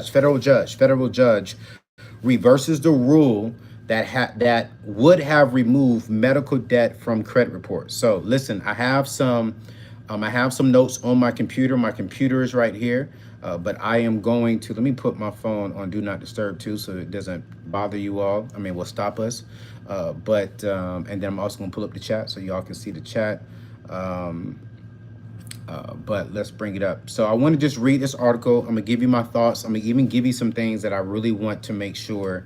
federal judge reverses the rule that would have removed medical debt from credit reports. So listen, I have some notes on my computer. My computer is right here, but I am going to let me put my phone on do not disturb too, so it doesn't bother you all. I mean, will stop us. And then I'm also gonna pull up the chat so y'all can see the chat. Um, but let's bring it up. So I want to just read this article. I'm gonna give you my thoughts. I'm gonna even give you some things that I really want to make sure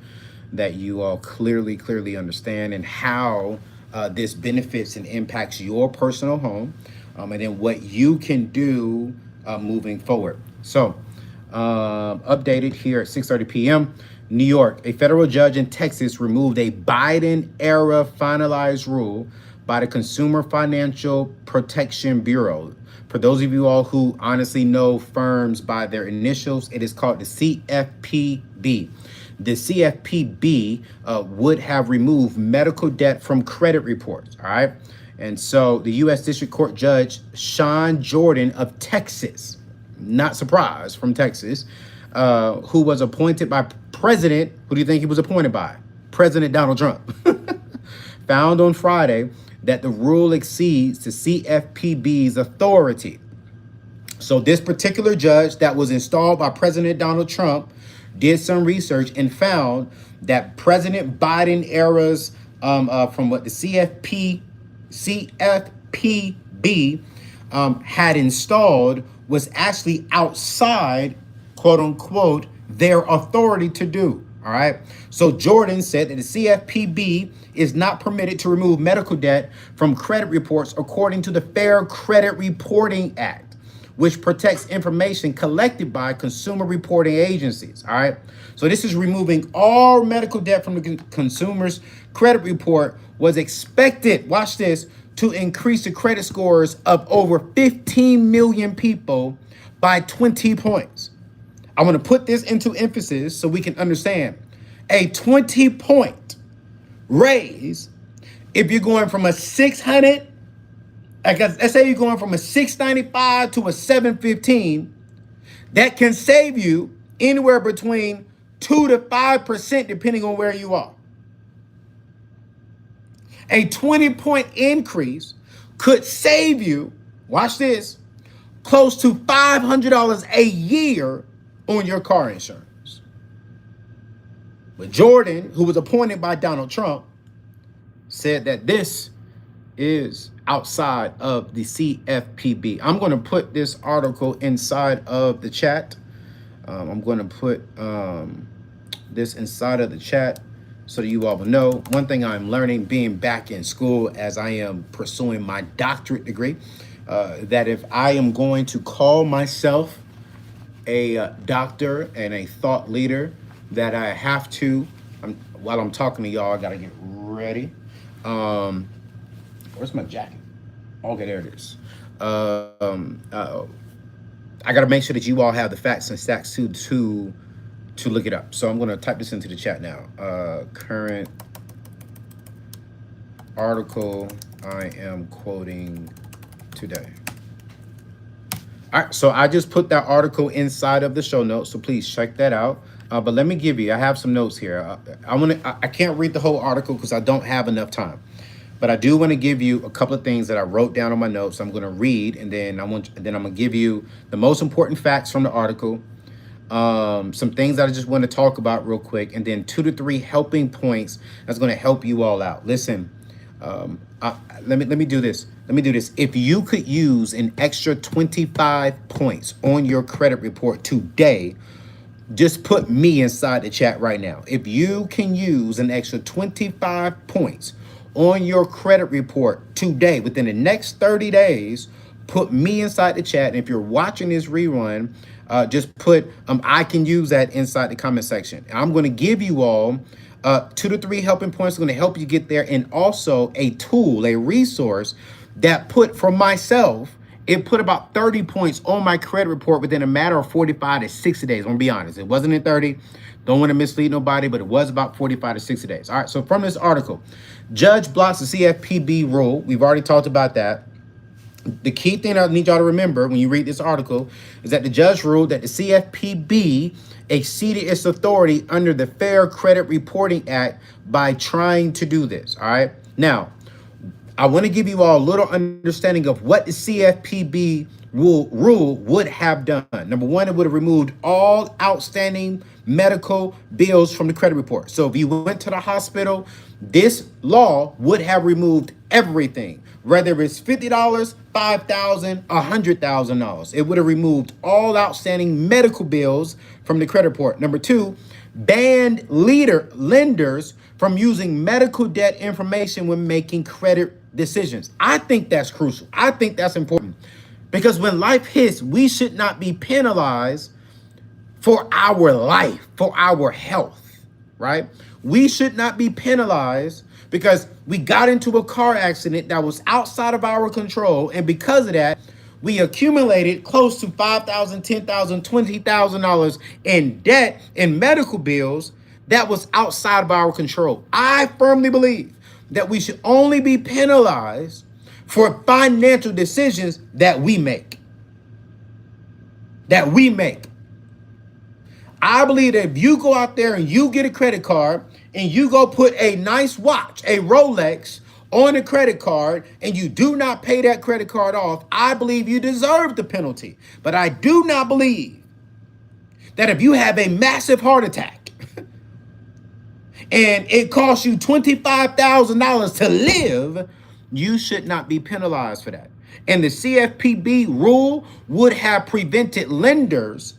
that you all clearly understand, and how this benefits and impacts your personal home, and then what you can do moving forward. So updated here at 6:30 p.m. New York, a federal judge in Texas removed a Biden era finalized rule by the Consumer Financial Protection Bureau. For those of you all who honestly know firms by their initials, it is called the CFPB. The CFPB would have removed medical debt from credit reports, all right? And so the U.S. District Court Judge Sean Jordan of Texas, not surprised, from Texas, who was appointed by President, who do you think he was appointed by? President Donald Trump, found on Friday that the rule exceeds the CFPB's authority. So this particular judge that was installed by President Donald Trump did some research and found that President Biden era's from what the CFPB had installed was actually outside, quote unquote, their authority to do. All right. So Jordan said that the CFPB is not permitted to remove medical debt from credit reports according to the Fair Credit Reporting Act, which protects information collected by consumer reporting agencies. All right. So this is removing all medical debt from the consumer's credit report, was expected, watch this, to increase the credit scores of over 15 million people by 20 points. I want to put this into emphasis so we can understand. A 20-point raise, if you're going from a 600, let's say you're going from a 695 to a 715, that can save you anywhere between 2 to 5% depending on where you are. A 20-point increase could save you, watch this, close to $500 a year on your car insurance. But Jordan, who was appointed by Donald Trump, said that this is outside of the CFPB. I'm going to put this article inside of the chat. I'm going to put this inside of the chat so that you all will know. One thing I'm learning being back in school as I am pursuing my doctorate degree, that if I am going to call myself a doctor and a thought leader, that I have to, while I'm talking to y'all, I got to get ready. Where's my jacket? Okay, there it is. I got to make sure that you all have the facts and stats to look it up. So I'm going to type this into the chat now. Current article I am quoting today. All right, so I just put that article inside of the show notes, so please check that out. But let me give you, I have some notes here. I can't read the whole article because I don't have enough time. But I do want to give you a couple of things that I wrote down on my notes. I'm going to read, and then I'm going to give you the most important facts from the article, some things that I just want to talk about real quick, and then 2 to 3 helping points that's going to help you all out. Listen, let me do this. If you could use an extra 25 points on your credit report today, just put me inside the chat right now. If you can use an extra 25 points on your credit report today, within the next 30 days, put me inside the chat. And if you're watching this rerun, just put, I can use that inside the comment section. And I'm going to give you all 2 to 3 helping points. Going to help you get there. And also a tool, a resource that put, for myself, it put about 30 points on my credit report within a matter of 45 to 60 days. I'm going to be honest. It wasn't in 30. Don't want to mislead nobody, but it was about 45 to 60 days. All right, so from this article, judge blocks the CFPB rule. We've already talked about that. The key thing I need y'all to remember when you read this article is that the judge ruled that the CFPB exceeded its authority under the Fair Credit Reporting Act by trying to do this. All right. Now, I want to give you all a little understanding of what the CFPB rule would have done. Number one, it would have removed all outstanding medical bills from the credit report. So if you went to the hospital, this law would have removed everything, whether it's $50, $5,000, $100,000. It would have removed all outstanding medical bills from the credit report. Number two, banned lenders from using medical debt information when making credit decisions. I think that's crucial. I think that's important because when life hits, we should not be penalized for our life, for our health, right? We should not be penalized because we got into a car accident that was outside of our control. And because of that, we accumulated close to $5,000, $10,000, $20,000 in debt and medical bills that was outside of our control. I firmly believe that we should only be penalized for financial decisions that we make. That we make. I believe that if you go out there and you get a credit card and you go put a nice watch, a Rolex, on a credit card and you do not pay that credit card off, I believe you deserve the penalty. But I do not believe that if you have a massive heart attack and it costs you $25,000 to live, you should not be penalized for that. And the CFPB rule would have prevented lenders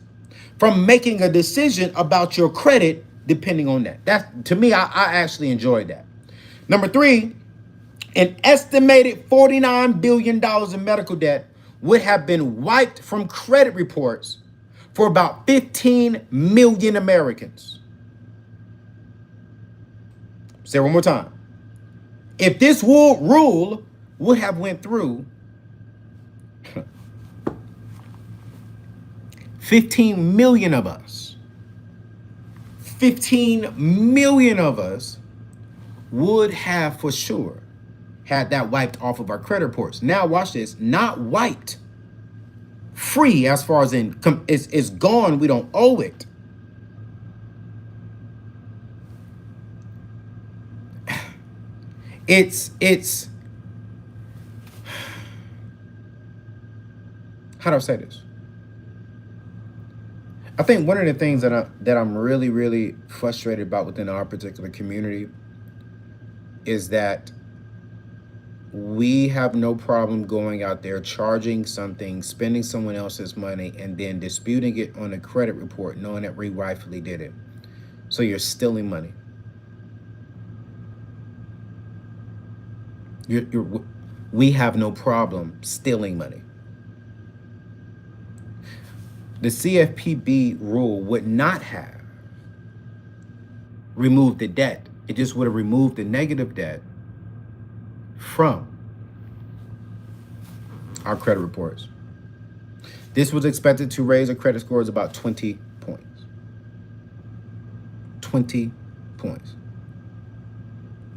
from making a decision about your credit depending on that. That, to me, I actually enjoyed that. Number three, an estimated $49 billion in medical debt would have been wiped from credit reports for about 15 million Americans. Say it one more time. If this rule would have went through, 15 million of us would have for sure had that wiped off of our credit reports. Now watch this, not wiped, free as far as in it's gone, we don't owe it. It's how do I say this? I think one of the things that I'm really frustrated about within our particular community is that we have no problem going out there, charging something, spending someone else's money, and then disputing it on a credit report, knowing that we rightfully did it. So you're stealing money. We have no problem stealing money. The CFPB rule would not have removed the debt. It just would have removed the negative debt from our credit reports. This was expected to raise our credit scores about 20 points. 20 points.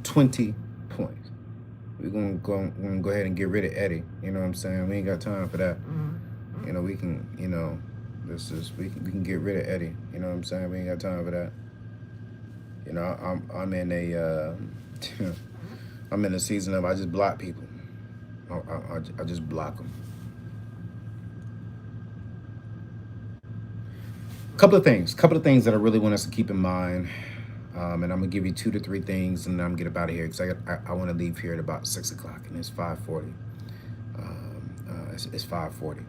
20 points. We're gonna go ahead and get rid of Eddie. You know what I'm saying? We ain't got time for that. You know, we can, you know, we can get rid of Eddie. You know what I'm saying? We ain't got time for that. You know, I'm in a I'm in a season of I just block people. I just block them. Couple of things that I really want us to keep in mind. And I'm gonna give you 2 to 3 things, and then I'm gonna get up out of here because I want to leave here at about 6 o'clock, and it's 5:40. It's 5:40.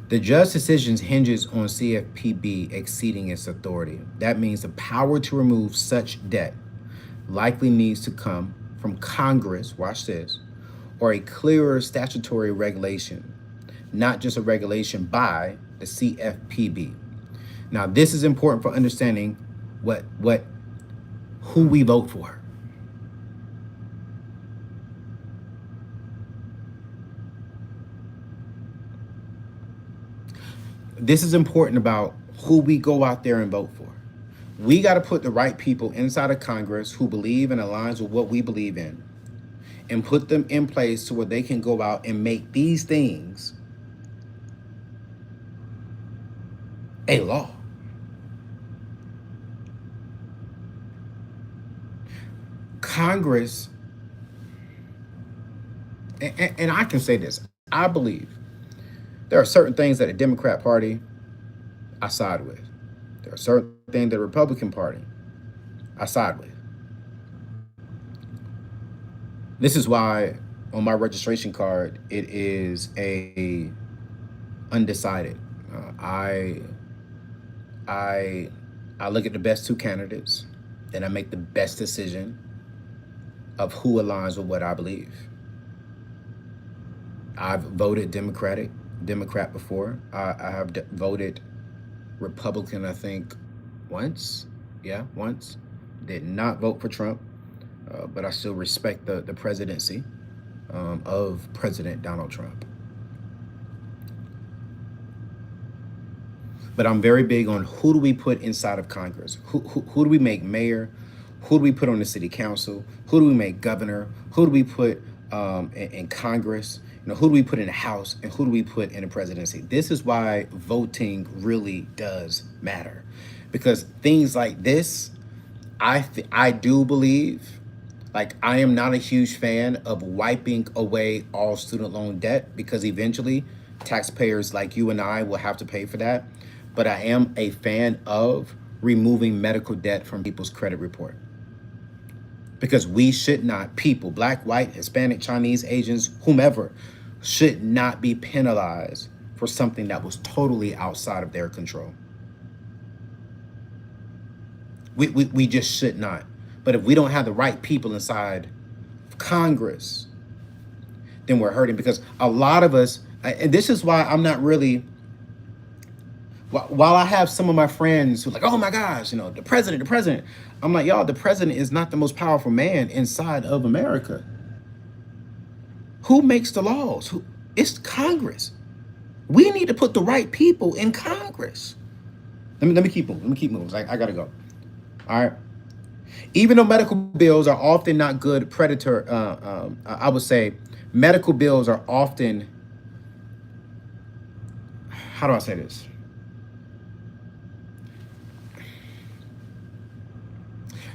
The judge's decision hinges on CFPB exceeding its authority. That means the power to remove such debt likely needs to come from Congress, watch this, or a clearer statutory regulation, not just a regulation by the CFPB. Now, this is important for understanding who we vote for. This is important about who we go out there and vote for. We got to put the right people inside of Congress who believe and aligns with what we believe in. and put them in place to where they can go out and make these things a law. Congress, and I can say this, I believe there are certain things that the Democrat Party I side with. There are certain things that the Republican Party I side with. This is why on my registration card it is a undecided. I I I look at the best two candidates, and I make the best decision of who aligns with what I believe. I've voted Democrat before. I have voted Republican, I think, once. Yeah, once. Did not vote for Trump, but I still respect the presidency of President Donald Trump. But I'm very big on who do we put inside of Congress? Who do we make mayor? Who do we put on the city council? Who do we make governor? Who do we put in Congress? Who do we put in the House? And who do we put in the presidency? This is why voting really does matter. Because things like this, I do believe, like, I am not a huge fan of wiping away all student loan debt, because eventually taxpayers like you and I will have to pay for that. But I am a fan of removing medical debt from people's credit report. Because we should not, people, black, white, Hispanic, Chinese, Asians, whomever, should not be penalized for something that was totally outside of their control. We just should not. But if we don't have the right people inside Congress, then we're hurting. Because a lot of us, and this is why I'm not really, while I have some of my friends who are like, oh my gosh, the president, I'm like, y'all, the president is not the most powerful man inside of America. Who makes the laws? It's Congress. We need to put the right people in Congress. Let me keep moving. I gotta go. All right. Even though medical bills are often not good predator, I would say medical bills are often, how do I say this?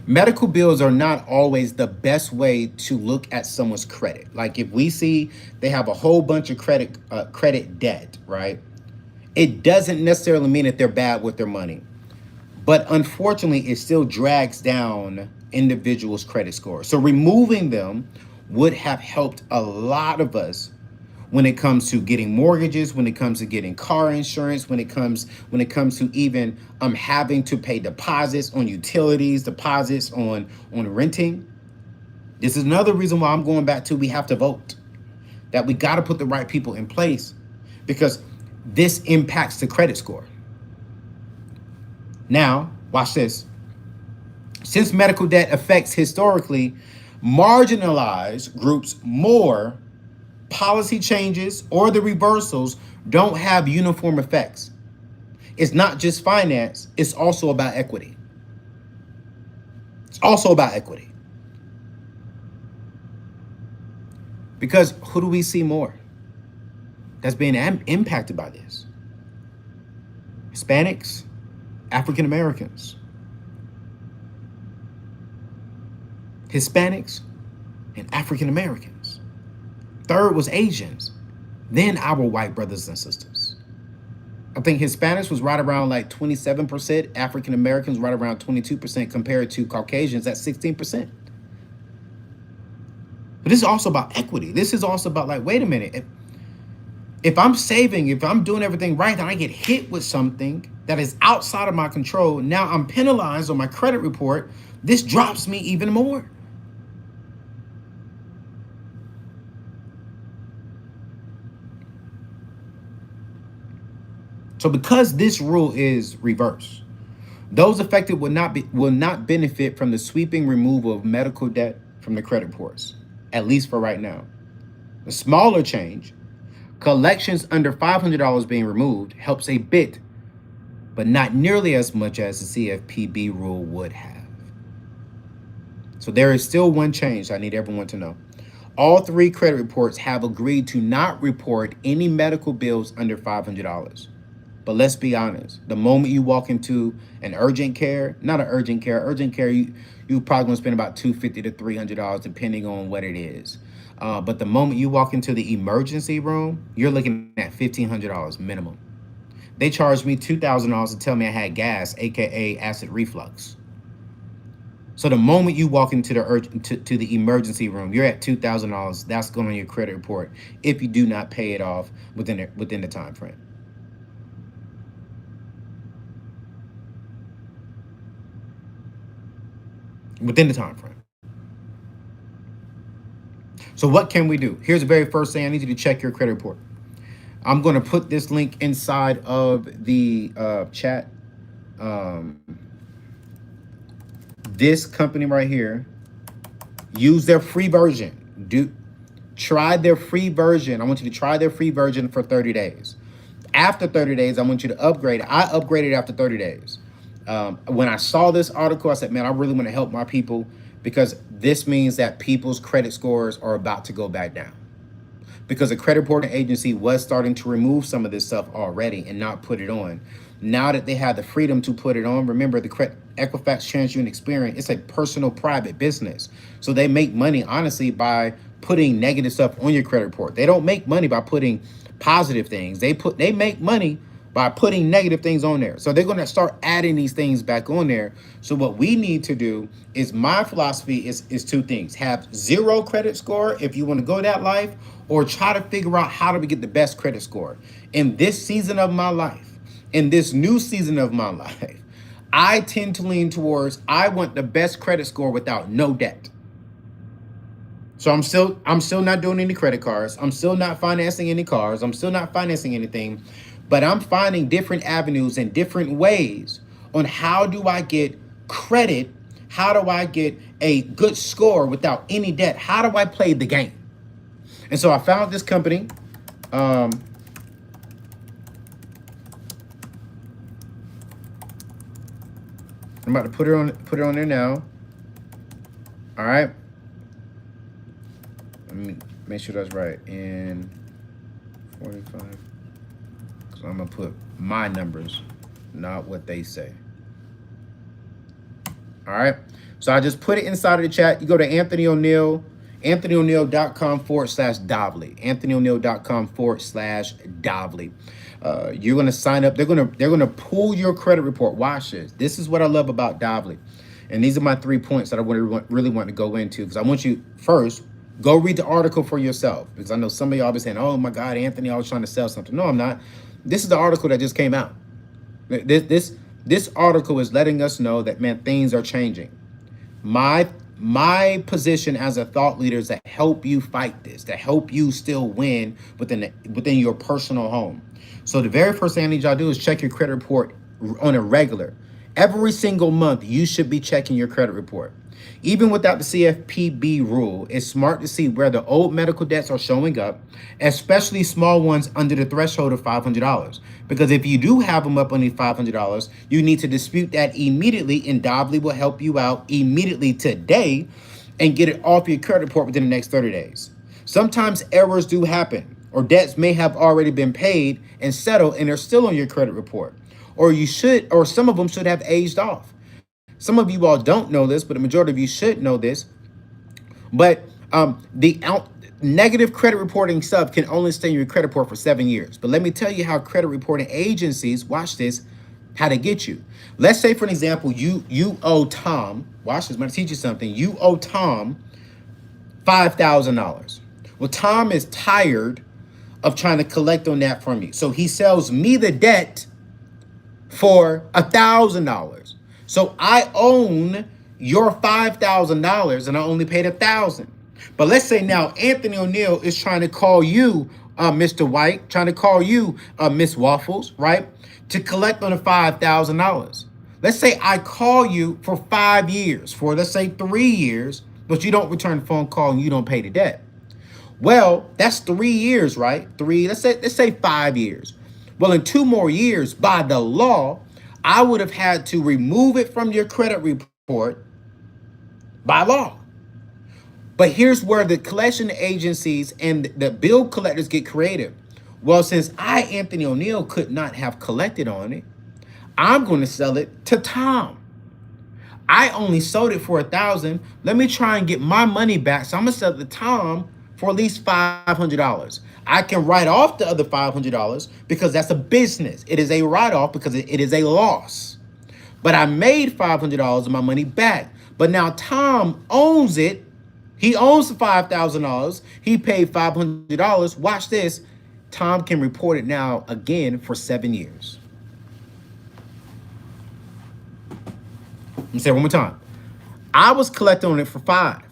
Medical bills are not always the best way to look at someone's credit. Like, if we see they have a whole bunch of credit debt, right? It doesn't necessarily mean that they're bad with their money. But unfortunately, it still drags down individuals' credit score. So removing them would have helped a lot of us when it comes to getting mortgages, when it comes to getting car insurance, when it comes to even having to pay deposits on utilities, deposits on renting. This is another reason why I'm going back to we have to vote. That we got to put the right people in place, because this impacts the credit score. Now, watch this. Since medical debt affects historically marginalized groups more, policy changes or the reversals don't have uniform effects. It's not just finance, it's also about equity. It's also about equity. Because who do we see more that's being impacted by this? Hispanics, African Americans. Hispanics and African Americans. Third was Asians, then our white brothers and sisters. I think Hispanics was right around like 27%, African Americans right around 22%, compared to Caucasians at 16%. But this is also about equity. This is also about, like, wait a minute. If I'm saving, if I'm doing everything right, then I get hit with something that is outside of my control. Now I'm penalized on my credit report. This drops me even more. So because this rule is reversed, those affected will not benefit from the sweeping removal of medical debt from the credit reports, at least for right now. The smaller change, collections under $500 being removed, helps a bit, but not nearly as much as the CFPB rule would have. So there is still one change I need everyone to know. All three credit reports have agreed to not report any medical bills under $500. But let's be honest, the moment you walk into an urgent care, not an urgent care, you probably gonna spend about $250 to $300 depending on what it is. But the moment you walk into the emergency room, you're looking at $1,500 minimum. They charged me $2,000 to tell me I had gas, aka acid reflux. So the moment you walk into to the emergency room, you're at $2,000. That's going on your credit report if you do not pay it off within the time frame. Within the time frame. So what can we do? Here's the very first thing. I need you to check your credit report. I'm going to put this link inside of the chat. This company right here, use their free version. Try their free version. I want you to try their free version for 30 days. After 30 days, I want you to upgrade. I upgraded after 30 days. When I saw this article, I said, man, I really want to help my people, because this means that people's credit scores are about to go back down. Because the credit reporting agency was starting to remove some of this stuff already and not put it on. Now that they have the freedom to put it on, remember the Equifax, TransUnion, Experian, it's a personal private business. So they make money, honestly, by putting negative stuff on your credit report. They don't make money by putting positive things. They make money by putting negative things on there. So they're going to start adding these things back on there. So what we need to do is, my philosophy is two things: have zero credit score if you want to go that life, or try to figure out how to get the best credit score. In this season of my life, in this new season of my life, I tend to lean towards, I want the best credit score without no debt. So I'm still not doing any credit cards. I'm still not financing any cars. I'm still not financing anything, but I'm finding different avenues and different ways on how do I get credit? How do I get a good score without any debt? How do I play the game? And so I found this company. I'm about to put it on there now. All right. Let me make sure that's right. In 45. So I'm gonna put my numbers, not what they say. All right. So I just put it inside of the chat. You go to Anthony Oneal, AnthonyOneal.com/Dovely. AnthonyOneal.com/Dovely. You're gonna sign up. They're gonna pull your credit report. Watch this. This is what I love about Dovely, and these are my 3 points that I really want to go into, because I want you first go read the article for yourself, because I know some of y'all be saying, "Oh my God, Anthony, I was trying to sell something." No, I'm not. This is the article that just came out. This article is letting us know that, man, things are changing. My position as a thought leader is to help you fight this, to help you still win within your personal home. So the very first thing I need y'all to do is check your credit report on a regular. Every single month, you should be checking your credit report. Even without the CFPB rule, it's smart to see where the old medical debts are showing up, especially small ones under the threshold of $500. Because if you do have them up under $500, you need to dispute that immediately, and Dovely will help you out immediately today and get it off your credit report within the next 30 days. Sometimes errors do happen, or debts may have already been paid and settled and they're still on your credit report. Or some of them should have aged off. Some of you all don't know this, but the majority of you should know this. But negative credit reporting stuff can only stay in your credit report for 7 years. But let me tell you how credit reporting agencies, watch this, how to get you. Let's say, for an example, you owe Tom, watch this, I'm going to teach you something. You owe Tom $5,000. Well, Tom is tired of trying to collect on that from you. So he sells me the debt for $1,000. So I own your $5,000 and I only paid $1,000. But let's say now Anthony Oneal is trying to call you, Mr. White, trying to call you, Miss Waffles, right, to collect on the $5,000. Let's say I call you for 5 years, for let's say 3 years, but you don't return the phone call and you don't pay the debt. Well, that's 3 years, right? Let's say 5 years. Well, in 2 more years, by the law, I would have had to remove it from your credit report by law. But here's where the collection agencies and the bill collectors get creative. Well, since I, Anthony Oneal, could not have collected on it, I'm going to sell it to Tom. I only sold it for 1,000. Let me try and get my money back. So I'm gonna sell it to Tom for at least $500. I can write off the other $500 because that's a business. It is a write-off because it is a loss. But I made $500 of my money back. But now Tom owns it. He owns the $5,000. He paid $500. Watch this. Tom can report it now again for 7 years. Let me say it one more time. I was collecting on it for 5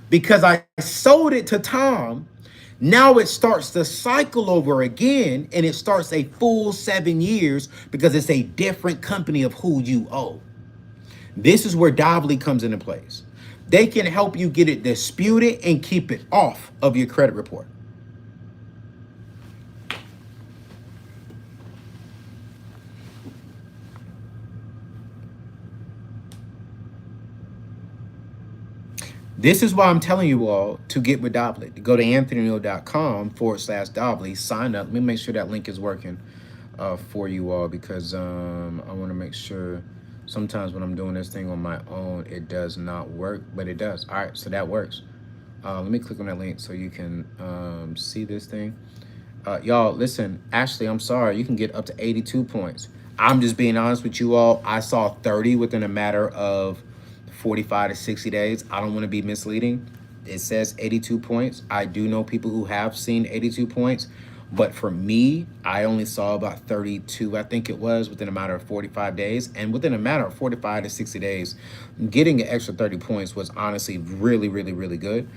because I sold it to Tom. Now it starts the cycle over again, and it starts a full 7 years because it's a different company of who you owe. This is where Dovely comes into place. They can help you get it disputed and keep it off of your credit report. This is why I'm telling you all to get with Dovely. To go to anthonyoneal.com/Dovely, sign up. Let me make sure that link is working for you all, because I want to make sure. Sometimes when I'm doing this thing on my own, it does not work, but it does. All right, so that works. Let me click on that link so you can see this thing. Y'all, listen, Ashley, I'm sorry. You can get up to 82 points. I'm just being honest with you all. I saw 30 within a matter of 45 to 60 days. I don't want to be misleading. It says 82 points. I do know people who have seen 82 points, but for me, I only saw about 32, I think it was, within a matter of 45 days. And within a matter of 45 to 60 days, getting an extra 30 points was honestly really, really, really good.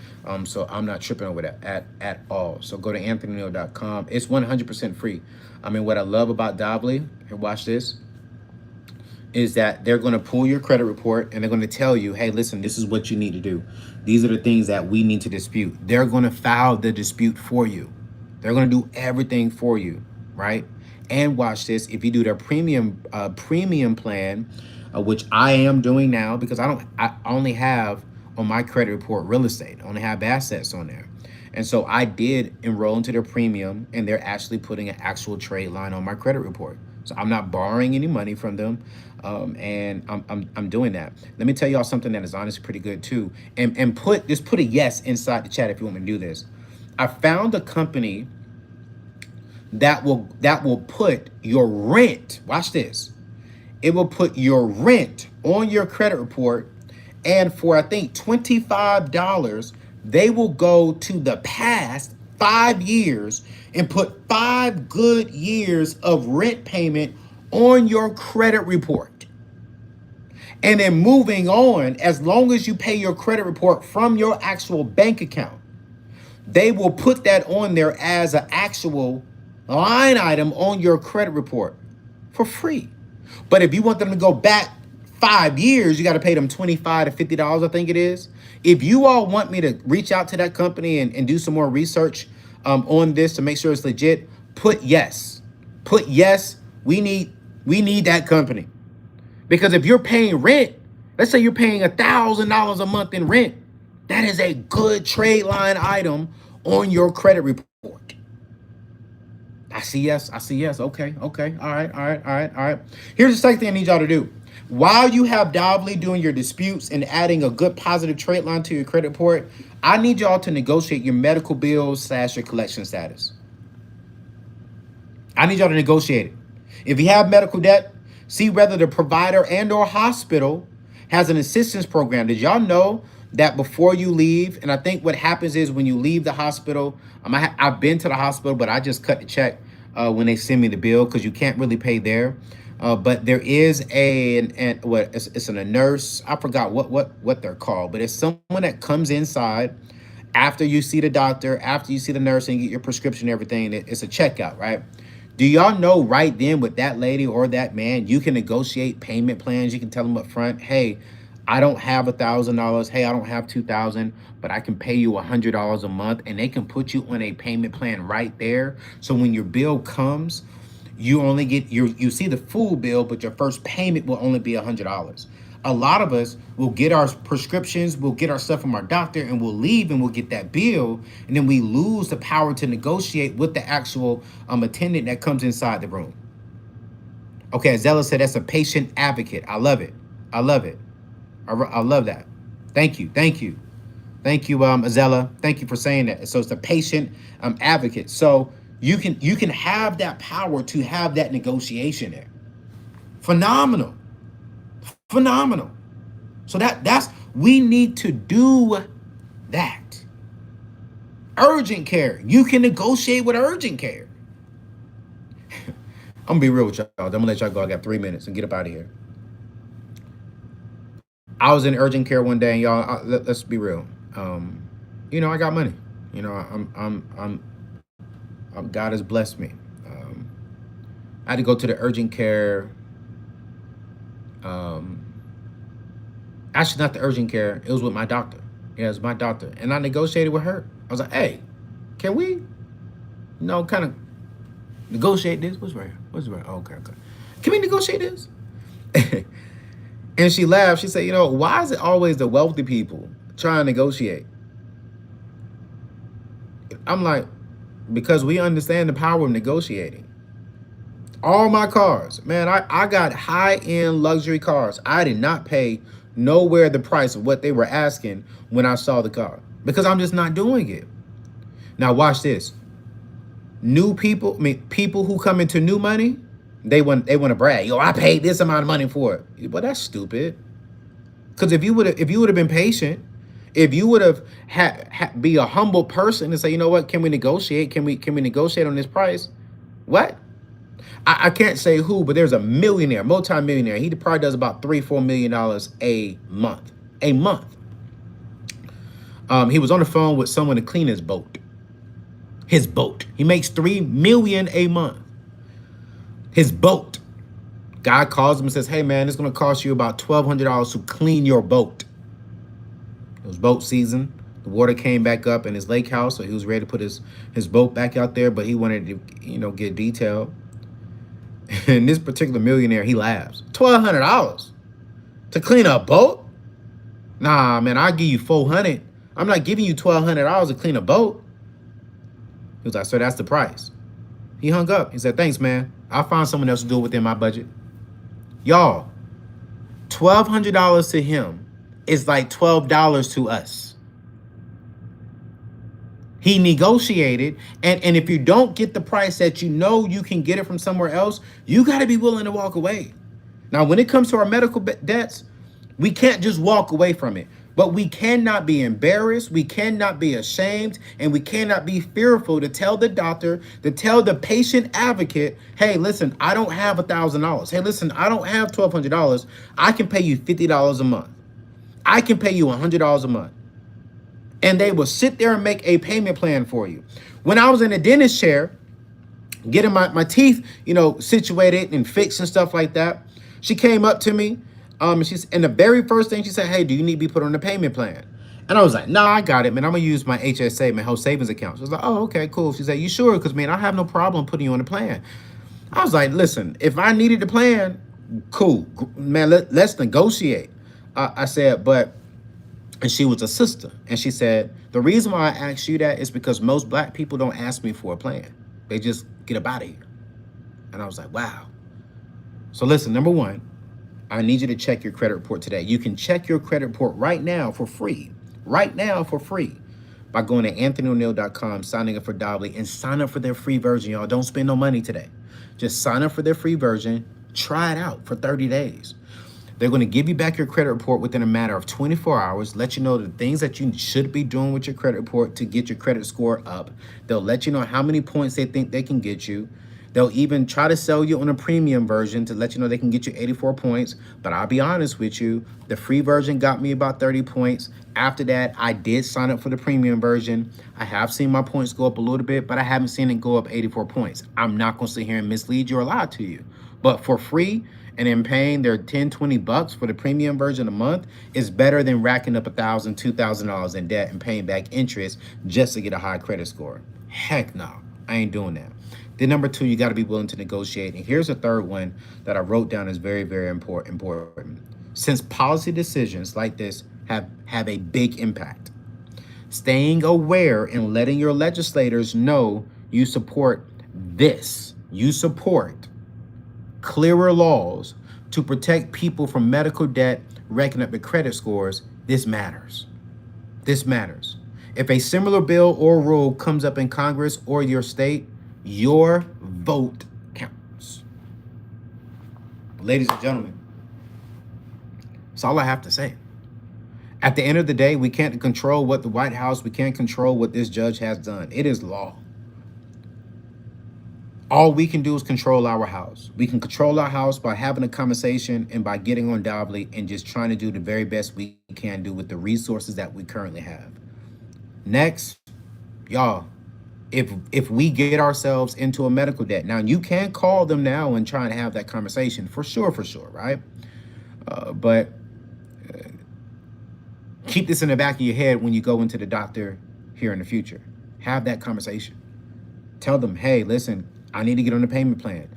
So I'm not tripping over that at all. So go to anthonyoneal.com. It's 100% free. I mean, what I love about Dovely, and watch this, is that they're going to pull your credit report and they're going to tell you, hey, listen, this is what you need to do. These are the things that we need to dispute. They're going to file the dispute for you. They're going to do everything for you, right? And watch this. If you do their premium plan, which I am doing now, because I only have on my credit report real estate. I only have assets on there. And so I did enroll into their premium, and they're actually putting an actual trade line on my credit report. So I'm not borrowing any money from them, and I'm doing that. Let me tell y'all something that is honestly pretty good too. And put a yes inside the chat if you want me to do this. I found a company that will put your rent. Watch this. It will put your rent on your credit report, and for I think $25, they will go to the past 5 years and put 5 good years of rent payment on your credit report. And then moving on, as long as you pay your credit report from your actual bank account, they will put that on there as an actual line item on your credit report for free. But if you want them to go back 5 years, you got to pay them $25 to $50, I think it is. If you all want me to reach out to that company and do some more research on this to make sure it's legit, put yes. Put yes. We need that company. Because if you're paying rent, let's say you're paying $1,000 a month in rent, that is a good trade line item on your credit report. I see yes. Okay. All right. Here's the second thing I need y'all to do. While you have Dovely doing your disputes and adding a good positive trade line to your credit report, I need y'all to negotiate your medical bills / your collection status. I need y'all to negotiate it. If you have medical debt, see whether the provider and or hospital has an assistance program. Did y'all know that before you leave, and I think what happens is when you leave the hospital, I've been to the hospital, but I just cut the check when they send me the bill because you can't really pay there. But there is a nurse. I forgot what they're called, but it's someone that comes inside after you see the doctor, after you see the nurse and get your prescription and everything. It's a checkout, right? Do y'all know right then with that lady or that man, you can negotiate payment plans. You can tell them up front, hey, I don't have $1,000. Hey, I don't have $2,000, but I can pay you $100 a month, and they can put you on a payment plan right there. So when your bill comes, you only get you see the full bill, but your first payment will only be $100. A lot of us will get our prescriptions, we'll get our stuff from our doctor, and we'll leave and we'll get that bill. And then we lose the power to negotiate with the actual attendant that comes inside the room. Okay, Zella said that's a patient advocate. I love it. I love it. I love that. Thank you. Thank you. Thank you, Azella. Thank you for saying that. So it's the patient advocate. So you can have that power to have that negotiation there. Phenomenal. Phenomenal. So that's we need to do that. Urgent care. You can negotiate with urgent care. I'm gonna be real with y'all. I'm gonna let y'all go. I got 3 minutes and get up out of here. I was in urgent care one day, and y'all, let's be real. I got money. God has blessed me. I had to go to the urgent care. Actually, not the urgent care. It was with my doctor. Yeah, it was my doctor, and I negotiated with her. I was like, "Hey, can we, kind of negotiate this? What's right? What's right? Oh, okay. Can we negotiate this?" And she laughed. She said, why is it always the wealthy people trying to negotiate? I'm like, because we understand the power of negotiating. All my cars, man, I got high-end luxury cars. I did not pay nowhere the price of what they were asking when I saw the car, because I'm just not doing it. Now watch this. New people, people who come into new money, they want to brag. Yo, I paid this amount of money for it. Well, that's stupid. Because if you would have been patient, if you would have be a humble person and say, you know what, can we negotiate? Can we negotiate on this price? What? I can't say who, but there's a millionaire, multi-millionaire. He probably does about $3-4 million a month. A month. He was on the phone with someone to clean his boat. His boat. He makes $3 million a month. His boat. Guy calls him and says, "Hey man, it's gonna cost you about $1,200 to clean your boat." It was boat season. The water came back up in his lake house, so he was ready to put his boat back out there, but he wanted to, get detailed. And this particular millionaire, he laughs. $1,200 to clean a boat? Nah, man, I'll give you $400. I'm not giving you $1,200 to clean a boat. He was like, "So that's the price." He hung up. He said, "Thanks, man. I'll find someone else to do it within my budget." Y'all, $1,200 to him is like $12 to us. He negotiated, and if you don't get the price that you can get it from somewhere else, you got to be willing to walk away. Now, when it comes to our medical debts, we can't just walk away from it. But we cannot be embarrassed, we cannot be ashamed, and we cannot be fearful to tell the doctor, to tell the patient advocate, "Hey, listen, I don't have $1,000. Hey, listen, I don't have $1,200. I can pay you $50 a month. I can pay you $100 a month." And they will sit there and make a payment plan for you. When I was in a dentist chair, getting my teeth, situated and fixed and stuff like that, she came up to me. And the very first thing she said, "Hey, do you need to be put on a payment plan?" And I was like, "No, I got it, man. I'm gonna use my HSA, my health savings account." She was like, "Oh, okay, cool." She said, "You sure? Because, man, I have no problem putting you on a plan." I was like, "Listen, if I needed a plan, cool, man. Let's negotiate." I said, and she was a sister, and she said, "The reason why I asked you that is because most black people don't ask me for a plan. They just get up out of here." And I was like, wow. So listen, number one, I need you to check your credit report today. You can check your credit report right now for free. Right now for free. By going to anthonyoneal.com, signing up for Dobbly, and sign up for their free version, y'all. Don't spend no money today. Just sign up for their free version. Try it out for 30 days. They're going to give you back your credit report within a matter of 24 hours, let you know the things that you should be doing with your credit report to get your credit score up. They'll let you know how many points they think they can get you. They'll even try to sell you on a premium version to let you know they can get you 84 points. But I'll be honest with you, the free version got me about 30 points. After that, I did sign up for the premium version. I have seen my points go up a little bit, but I haven't seen it go up 84 points. I'm not going to sit here and mislead you or lie to you. But for free and in paying their $10-20 for the premium version a month is better than racking up $1,000, $2,000 in debt and paying back interest just to get a high credit score. Heck no, I ain't doing that. Then number two, you got to be willing to negotiate. And here's a third one that I wrote down is very, very important. since policy decisions like this have a big impact. Staying aware and letting your legislators know you support this. You support clearer laws to protect people from medical debt, racking up the credit scores. This matters. This matters. If a similar bill or rule comes up in Congress or your state, your vote counts. Ladies and gentlemen, that's all I have to say. At the end of the day, we can't control what the White House, we can't control what this judge has done. It is law. All we can do is control our house. We can control our house by having a conversation and by getting on Davly and just trying to do the very best we can do with the resources that we currently have. Next, y'all, if we get ourselves into a medical debt, now you can call them now and try and have that conversation for sure, right? But keep this in the back of your head when you go into the doctor here in the future. Have that conversation. Tell them, hey, listen, I need to get on the payment plan.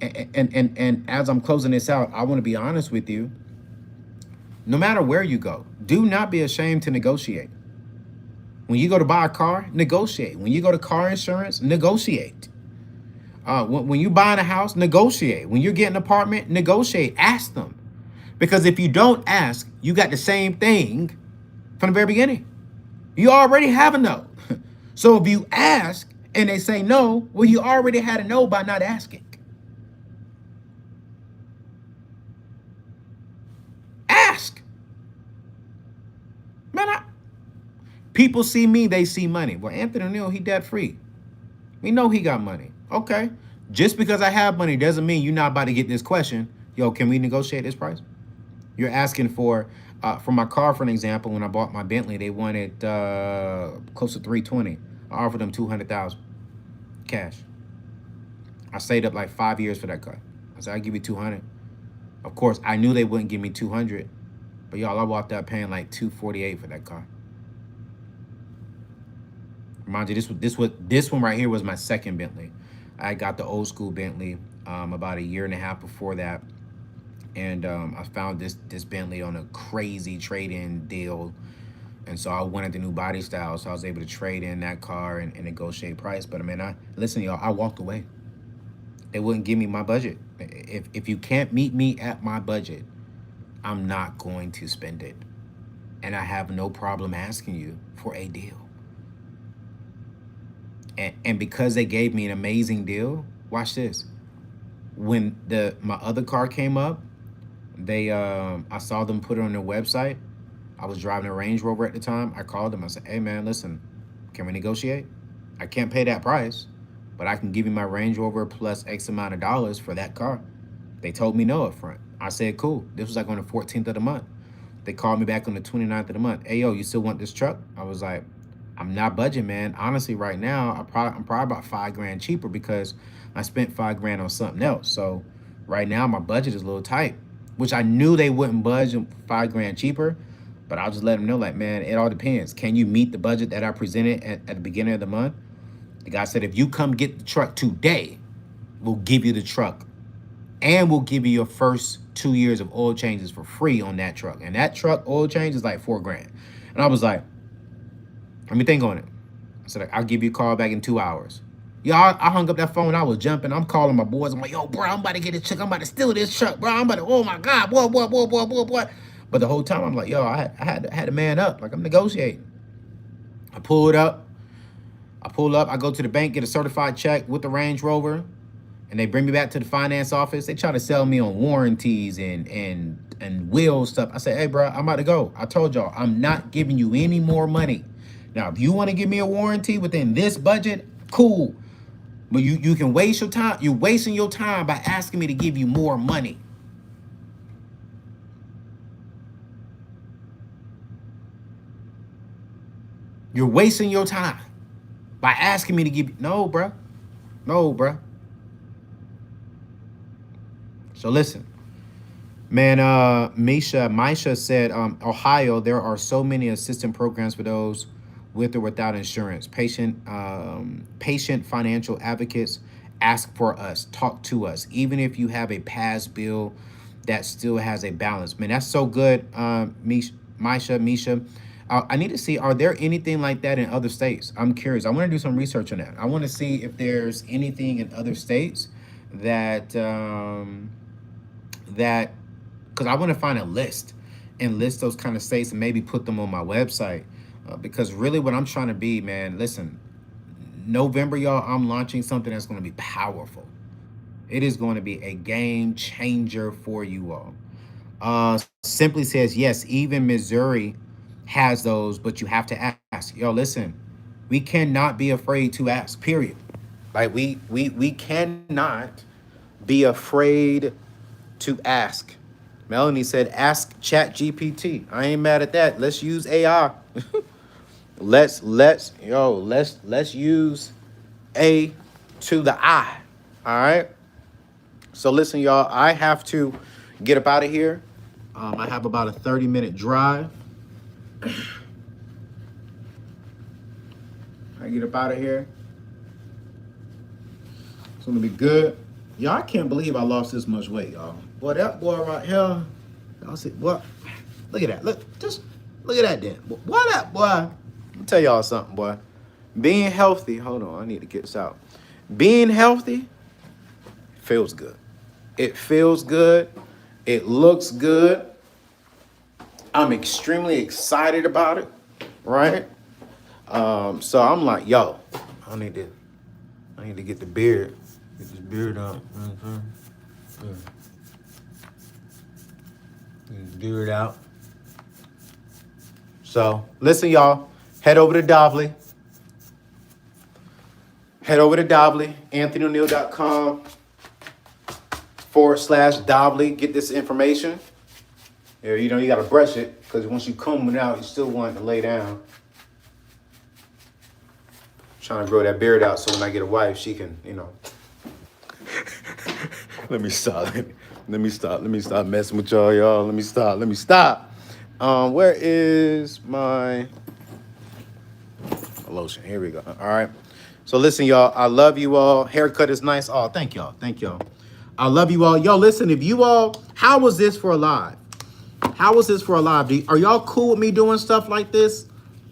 And as I'm closing this out, I want to be honest with you. No matter where you go, do not be ashamed to negotiate. When you go to buy a car, negotiate. When you go to car insurance, negotiate. When you're buying a house, negotiate. When you're getting an apartment, negotiate. Ask them. Because if you don't ask, you got the same thing from the very beginning. You already have a no. So if you ask and they say no, well, you already had a no by not asking. Ask. Man, people see me, they see money. Well, Anthony Oneal, he debt free. We know he got money. Okay. Just because I have money doesn't mean you're not about to get this question. Yo, can we negotiate this price? You're asking for my car, for an example, when I bought my Bentley, they wanted close to $320. I offered them $200,000 cash. I stayed up like 5 years for that car. I said, I'll give you $200. Of course, I knew they wouldn't give me $200, but y'all, I walked out paying like $248 for that car. Mind you, this one right here was my second Bentley. I got the old school Bentley about a year and a half before that. And I found this Bentley on a crazy trade-in deal. And so I wanted the new body style. So I was able to trade in that car and negotiate price. But I mean, listen, y'all, I walked away. They wouldn't give me my budget. If you can't meet me at my budget, I'm not going to spend it. And I have no problem asking you for a deal. And because they gave me an amazing deal, watch this. When my other car came up, I saw them put it on their website. I was driving a Range Rover at the time. I called them. I said, hey, man, listen, can we negotiate? I can't pay that price, but I can give you my Range Rover plus X amount of dollars for that car. They told me no up front. I said, cool. This was like on the 14th of the month. They called me back on the 29th of the month. Hey, yo, you still want this truck? I was like, I'm not budging, man. Honestly, right now, I'm probably about $5,000 cheaper because I spent $5,000 on something else. So right now, my budget is a little tight, which I knew they wouldn't budge $5,000 cheaper. But I'll just let them know, like, man, it all depends. Can you meet the budget that I presented at the beginning of the month? The guy said, if you come get the truck today, we'll give you the truck. And we'll give you your first 2 years of oil changes for free on that truck. And that truck oil change is like $4,000. And I was like, let me think on it. I said, I'll give you a call back in 2 hours. Yeah, I hung up that phone. I was jumping. I'm calling my boys. I'm like, yo, bro, I'm about to get this truck. I'm about to steal this truck, bro. I'm about to, oh my God, boy. But the whole time I'm like, yo, I had to man up. Like, I'm negotiating. I pull up. I go to the bank, get a certified check with the Range Rover, and they bring me back to the finance office. They try to sell me on warranties and wheel stuff. I say, hey, bro, I'm about to go. I told y'all, I'm not giving you any more money. Now, if you want to give me a warranty within this budget, cool. But you can waste your time. You're wasting your time by asking me to give you more money. You're wasting your time by asking me to give you. No, bruh. No, bruh. So listen. Man, Misha said, Ohio, there are so many assistance programs for those with or without insurance. Patient financial advocates, ask for us, talk to us. Even if you have a past bill, that still has a balance. Man, that's so good, Misha. I need to see, are there anything like that in other states? I'm curious. I want to do some research on that. I want to see if there's anything in other states that that because I want to find a list and list those kind of states and maybe put them on my website. Because really, what I'm trying to be, man, listen, November, y'all, I'm launching something that's going to be powerful. It is going to be a game changer for you all. Simply says, yes, even Missouri has those, but you have to ask. Yo, listen, we cannot be afraid to ask, period. Like we cannot be afraid to ask. Melanie said, ask Chat GPT. I ain't mad at that. Let's use AI. let's use A to the I. All right. So listen, y'all, I have to get up out of here. I have about a 30-minute drive. I get up out of here. It's gonna be good. Y'all, I can't believe I lost this much weight, y'all. Boy, that boy right here. Y'all see what? Look at that. Look at that then. Boy, that boy. Let me tell y'all something, boy. Being healthy. Hold on, I need to get this out. Being healthy feels good. It feels good. It looks good. I'm extremely excited about it, right? So I'm like, yo, I need to get the beard. Get this beard out. Get this beard out. So listen, y'all. Head over to Dovely. AnthonyOneal.com/Dovely. Get this information. Yeah, you know, you got to brush it because once you comb it out, you still want it to lay down. Trying to grow that beard out so when I get a wife, she can, you know. Let me stop messing with y'all. Let me stop. Where is my lotion? Here we go. All right. So listen, y'all, I love you all. Haircut is nice. Oh, thank y'all. I love you all. Yo, listen, if you all, how was this for a live? Are y'all cool with me doing stuff like this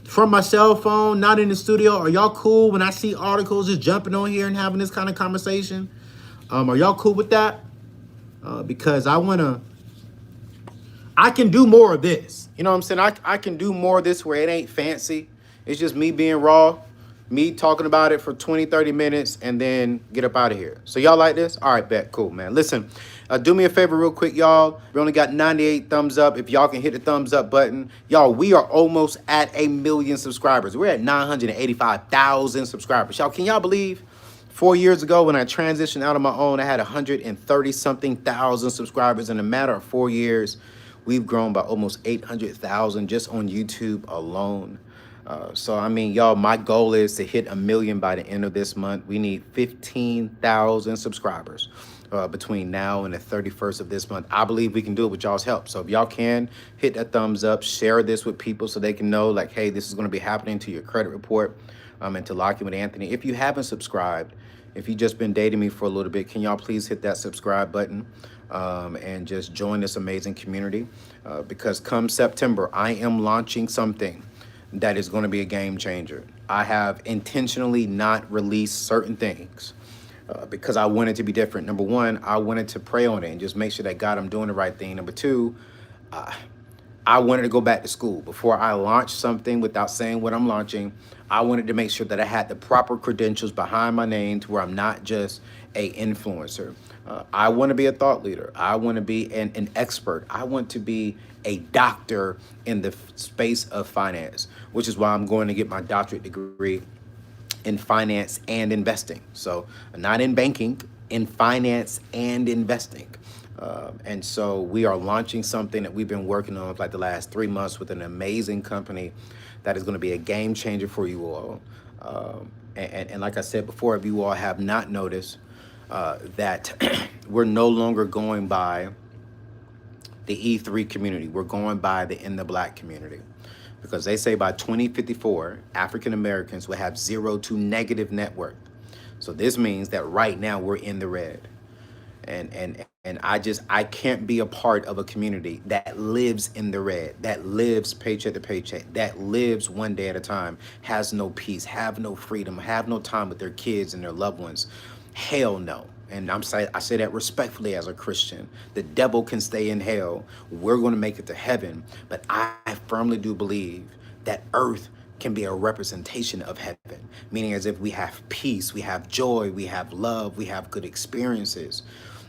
from my cell phone, not in the studio? Are y'all cool when I see articles just jumping on here and having this kind of conversation? Are y'all cool with that? Because I can do more of this. You know what I'm saying? I can do more of this where it ain't fancy. It's just me being raw, me talking about it for 20, 30 minutes, and then get up out of here. So y'all like this? All right, bet. Cool, man. Listen, do me a favor real quick, y'all. We only got 98 thumbs up. If y'all can hit the thumbs up button. Y'all, we are almost at 1 million subscribers. We're at 985,000 subscribers. Y'all, can y'all believe 4 years ago when I transitioned out on my own, I had 130-something thousand subscribers. In a matter of 4 years, we've grown by almost 800,000 just on YouTube alone. So, I mean, y'all, my goal is to hit 1 million by the end of this month. We need 15,000 subscribers between now and the 31st of this month. I believe we can do it with y'all's help. So if y'all can hit that thumbs up, share this with people so they can know, like, hey, this is going to be happening to your credit report and to lock in with Anthony. If you haven't subscribed, if you've just been dating me for a little bit, can y'all please hit that subscribe button and just join this amazing community? Because come September, I am launching something that is going to be a game changer. I have intentionally not released certain things because I wanted to be different. Number one, I wanted to pray on it and just make sure that, God, I'm doing the right thing. Number two, I wanted to go back to school. Before I launched something without saying what I'm launching, I wanted to make sure that I had the proper credentials behind my name to where I'm not just a influencer. I want to be a thought leader. I want to be an expert. I want to be a doctor in the space of finance, which is why I'm going to get my doctorate degree in finance and investing. So not in banking, in finance and investing. And so we are launching something that we've been working on for like the last 3 months with an amazing company that is going to be a game changer for you all. And like I said before, if you all have not noticed that we're no longer going by the E3 community, we're going by the In the Black community. Because they say by 2054, African Americans will have 0 to negative net worth. So this means that right now we're in the red. And I can't be a part of a community that lives in the red, that lives paycheck to paycheck, that lives one day at a time, has no peace, have no freedom, have no time with their kids and their loved ones. Hell no. And I say that respectfully as a Christian. The devil can stay in hell. We're going to make it to heaven. But I firmly do believe that earth can be a representation of heaven, meaning as if we have peace, we have joy, we have love, we have good experiences.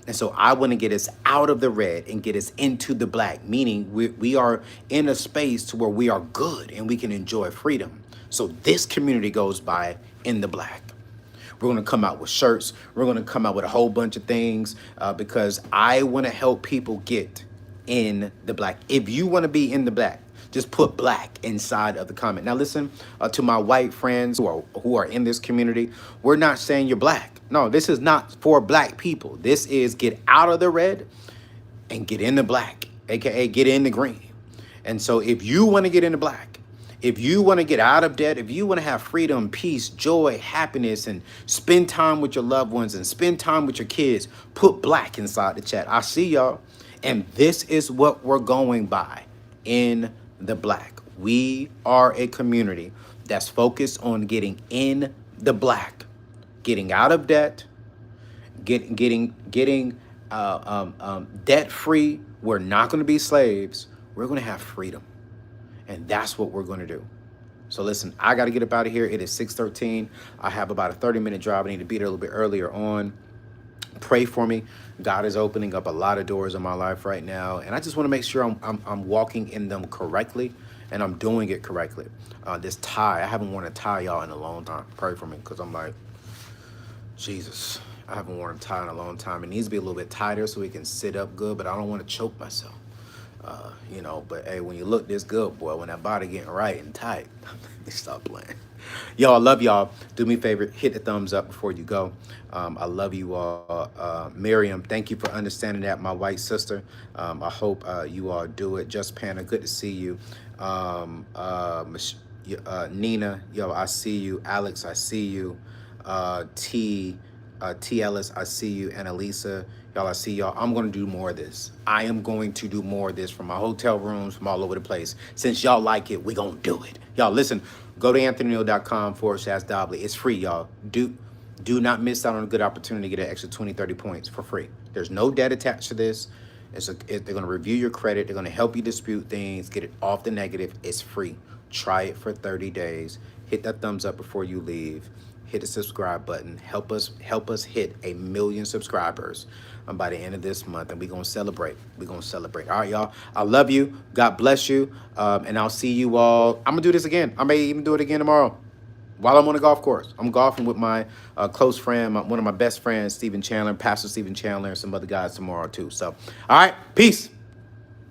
And so I want to get us out of the red and get us into the black, meaning we are in a space to where we are good and we can enjoy freedom. So this community goes by in the black. We're going to come out with shirts. We're going to come out with a whole bunch of things because I want to help people get in the black. If you want to be in the black, just put black inside of the comment. Now listen, to my white friends who are in this community, we're not saying you're black. No, this is not for black people. This is get out of the red and get in the black, aka get in the green. And so if you want to get into black, if you want to get out of debt, if you want to have freedom, peace, joy, happiness, and spend time with your loved ones and spend time with your kids, put black inside the chat. I see y'all. And this is what we're going by in the black. We are a community that's focused on getting in the black, getting out of debt, getting debt free. We're not going to be slaves. We're going to have freedom. And that's what we're going to do. So listen, I got to get up out of here. It is 6:13. I have about a 30-minute drive. I need to be there a little bit earlier on. Pray for me. God is opening up a lot of doors in my life right now. And I just want to make sure I'm walking in them correctly and I'm doing it correctly. This tie, I haven't worn a tie, y'all, in a long time. Pray for me because I'm like, Jesus, I haven't worn a tie in a long time. It needs to be a little bit tighter so we can sit up good, but I don't want to choke myself. But hey, when you look this good, boy, when that body getting right and tight, stop playing. Y'all, I love y'all. Do me a favor, hit the thumbs up before you go. I love you all. Miriam, thank you for understanding that, my white sister. I hope you all do it. Just Panda, good to see you. Nina, yo, I see you. Alex, I see you. T. Ellis, I see you. Annalisa, y'all, I see y'all. I'm going to do more of this. I am going to do more of this from my hotel rooms, from all over the place. Since y'all like it, we're going to do it. Y'all, listen, go to anthonyoneal.com/Dobley. It's free, y'all. Do not miss out on a good opportunity to get an extra 20, 30 points for free. There's no debt attached to this. They're going to review your credit. They're going to help you dispute things, get it off the negative. It's free. Try it for 30 days. Hit that thumbs up before you leave. Hit the subscribe button. Help us hit 1 million subscribers by the end of this month, and we're gonna celebrate. We're gonna celebrate. All right, y'all. I love you. God bless you. And I'll see you all. I'm gonna do this again. I may even do it again tomorrow while I'm on the golf course. I'm golfing with my close friend, one of my best friends, Stephen Chandler, Pastor Stephen Chandler, and some other guys tomorrow too. So, all right, peace.